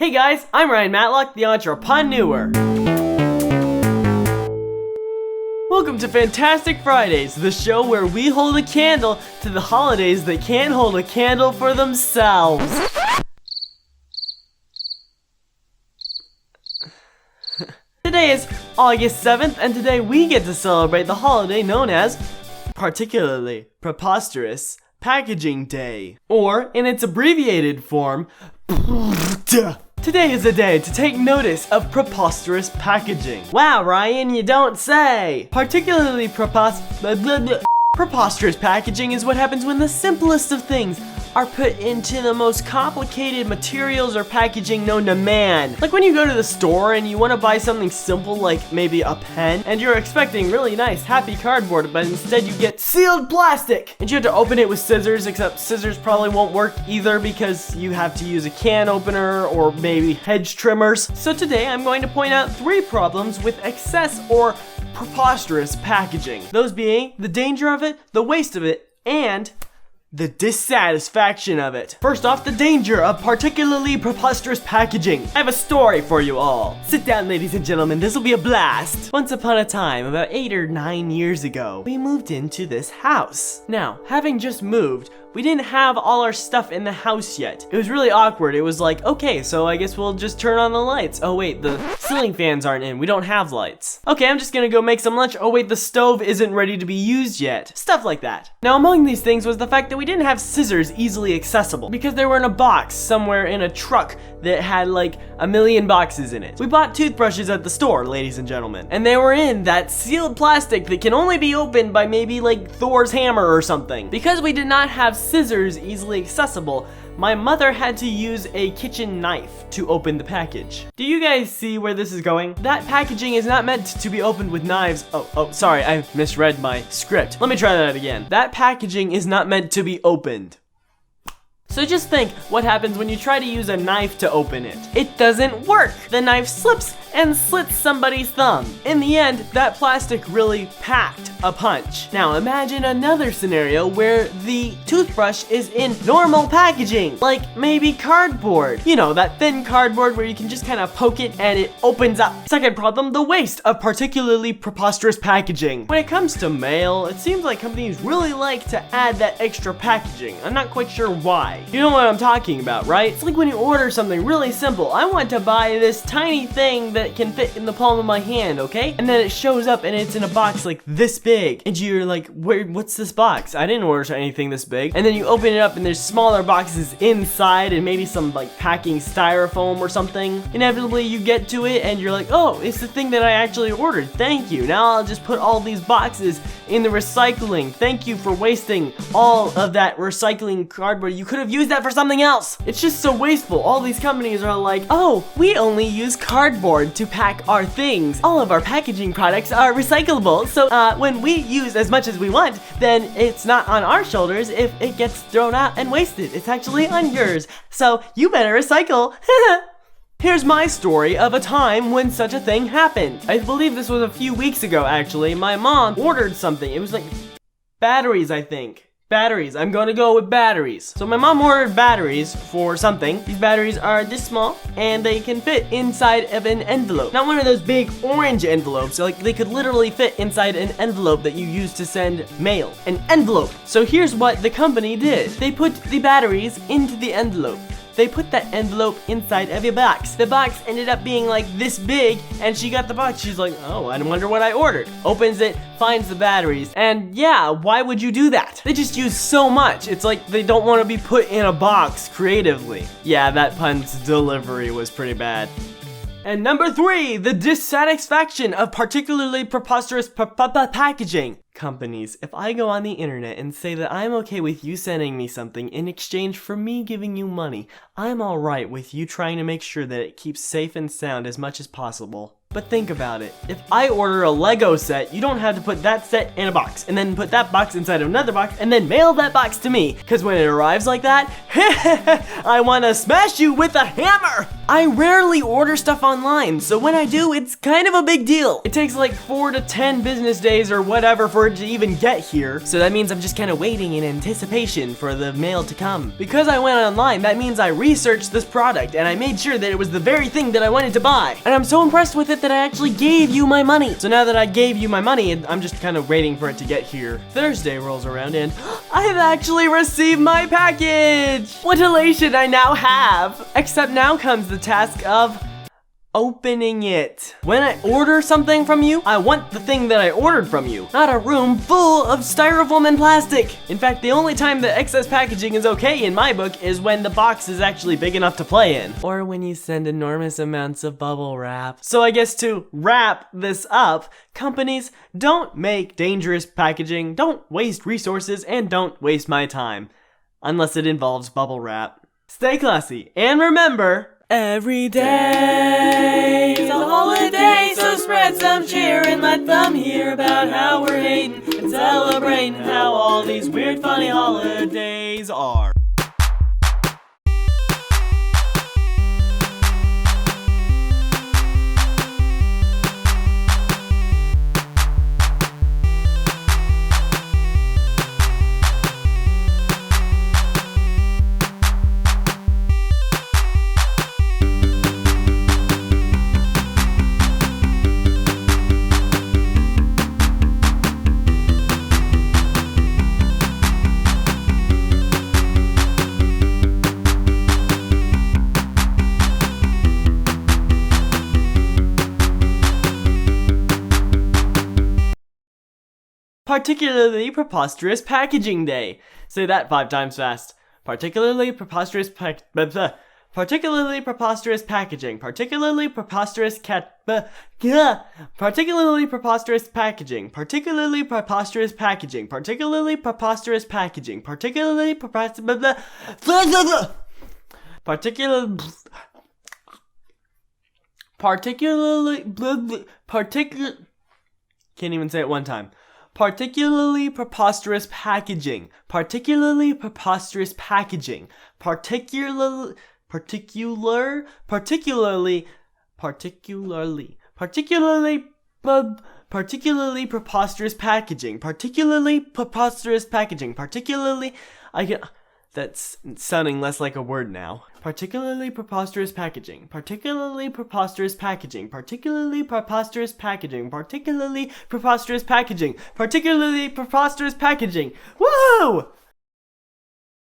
Hey guys, I'm Matlock, the entrepreneur. Welcome to Fantastic Fridays, the show where we hold a candle to the holidays that can't hold a candle for themselves. Today is August 7th, and today we get to celebrate the holiday known as Particularly Preposterous Packaging Day, or in its abbreviated form, Today is a day to take notice of preposterous packaging. Wow, Ryan, you don't say! Particularly preposterous packaging is what happens when the simplest of things are put into the most complicated materials or packaging known to man. Like when you go to the store and you want to buy something simple like maybe a pen, and you're expecting really nice, happy cardboard, but instead you get sealed plastic! And you have to open it with scissors, except scissors probably won't work either because you have to use a can opener or maybe hedge trimmers. So today I'm going to point out 3 problems with excess or preposterous packaging. Those being the danger of it, the waste of it, and the dissatisfaction of it. First off, the danger of particularly preposterous packaging. I have a story for you all. Sit down, ladies and gentlemen, this will be a blast. Once upon a time, about 8 or 9 years ago, we moved into this house. Now, having just moved, we didn't have all our stuff in the house yet. It was really awkward. It was like, okay, so I guess we'll just turn on the lights. Oh wait, the ceiling fans aren't in. We don't have lights. Okay, I'm just gonna go make some lunch. Oh wait, the stove isn't ready to be used yet. Stuff like that. Now, among these things was the fact that we didn't have scissors easily accessible because they were in a box somewhere in a truck that had like a million boxes in it. We bought toothbrushes at the store, ladies and gentlemen, and they were in that sealed plastic that can only be opened by maybe like Thor's hammer or something. Because we did not have scissors easily accessible, my mother had to use a kitchen knife to open the package. Do you guys see where this is going? That packaging is not meant to be opened with knives. Oh, sorry, I misread my script. Let me try that again. That packaging is not meant to be opened. So just think what happens when you try to use a knife to open it. It doesn't work. The knife slips and slits somebody's thumb. In the end, that plastic really packed a punch. Now imagine another scenario where the toothbrush is in normal packaging, like maybe cardboard. You know, that thin cardboard where you can just kind of poke it and it opens up. Second problem, the waste of particularly preposterous packaging. When it comes to mail, it seems like companies really like to add that extra packaging. I'm not quite sure why. You know what I'm talking about, right? It's like when you order something really simple. I want to buy this tiny thing that can fit in the palm of my hand, okay? And then it shows up and it's in a box like this big. And you're like, what's this box? I didn't order anything this big. And then you open it up and there's smaller boxes inside and maybe some like packing styrofoam or something. Inevitably you get to it and you're like, oh, it's the thing that I actually ordered. Thank you. Now I'll just put all these boxes in the recycling. Thank you for wasting all of that recycling cardboard. You could have used that for something else. It's just so wasteful. All these companies are like, oh, we only use cardboard to pack our things. All of our packaging products are recyclable, so when we use as much as we want, then it's not on our shoulders if it gets thrown out and wasted. It's actually on yours, so you better recycle. Here's my story of a time when such a thing happened. I believe this was a few weeks ago, actually. My mom ordered something. It was like batteries, I think. Batteries. I'm gonna go with batteries. So my mom ordered batteries for something. These batteries are this small and they can fit inside of an envelope. Not one of those big orange envelopes. Like they could literally fit inside an envelope that you use to send mail. An envelope. So here's what the company did. They put the batteries into the envelope. They put that envelope inside of a box. The box ended up being like this big, and she got the box. She's like, oh, I wonder what I ordered. Opens it, finds the batteries, and yeah, why would you do that? They just use so much. It's like they don't want to be put in a box creatively. Yeah, that pun's delivery was pretty bad. And number 3, the dissatisfaction of particularly preposterous packaging. Companies, if I go on the internet and say that I'm okay with you sending me something in exchange for me giving you money, I'm alright with you trying to make sure that it keeps safe and sound as much as possible. But think about it. If I order a Lego set, you don't have to put that set in a box, and then put that box inside of another box, and then mail that box to me. Because when it arrives like that, I want to smash you with a hammer! I rarely order stuff online, so when I do, it's kind of a big deal. It takes like 4 to 10 business days or whatever for it to even get here. So that means I'm just kind of waiting in anticipation for the mail to come. Because I went online, that means I researched this product, and I made sure that it was the very thing that I wanted to buy. And I'm so impressed with it that I actually gave you my money. So now that I gave you my money, I'm just kind of waiting for it to get here. Thursday rolls around and I have actually received my package! What elation I now have! Except now comes the task of opening it. When I order something from you, I want the thing that I ordered from you, not a room full of styrofoam and plastic. In fact, the only time that excess packaging is okay in my book is when the box is actually big enough to play in, or when you send enormous amounts of bubble wrap. So I guess to wrap this up, companies, don't make dangerous packaging, don't waste resources, and don't waste my time, unless it involves bubble wrap. Stay classy, and remember, every day is a holiday, so spread some cheer and let them hear about how we're hating and celebrating how all these weird, funny holidays are. Particularly preposterous packaging day. Say that 5 times fast. Particularly preposterous particularly preposterous packaging. Particularly preposterous particularly preposterous packaging. Particularly preposterous packaging. Particularly preposterous packaging. Particularly can't even say it one time. Particularly preposterous packaging. Particularly preposterous packaging. Particularly preposterous packaging. Particularly preposterous packaging. Particularly, that's sounding less like a word now. Particularly preposterous packaging. Particularly preposterous packaging. Particularly preposterous packaging. Particularly preposterous packaging. Particularly preposterous packaging. Woo!